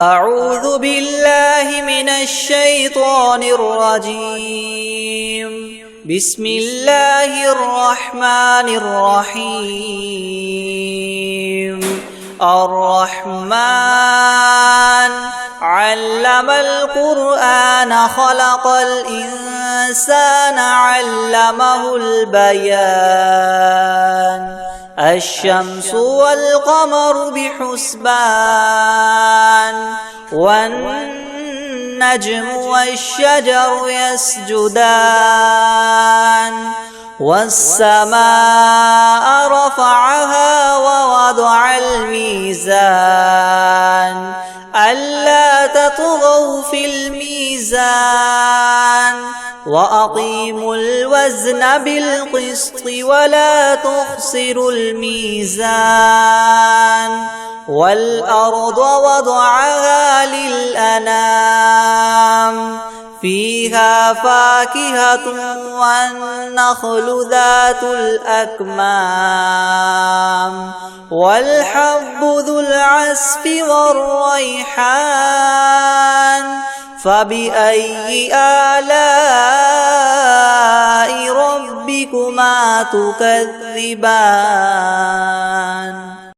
أعوذ بالله من الشيطان الرجيم. بسم الله الرحمن الرحيم. الرحمن علم القرآن خلق الإنسان علمه البيان. الشمس والقمر بحسبان والنجم والشجر يسجدان والسماء رفعها ووضع الميزان ألا تطغوا في الميزان وأقيموا الوزن بالقسط ولا تخسروا الميزان والأرض وضعها للأنام فيها فاكهة والنخل ذات الأكمام والحب ذو العصف والريحان فبأي آلاء ربكما تكذبان.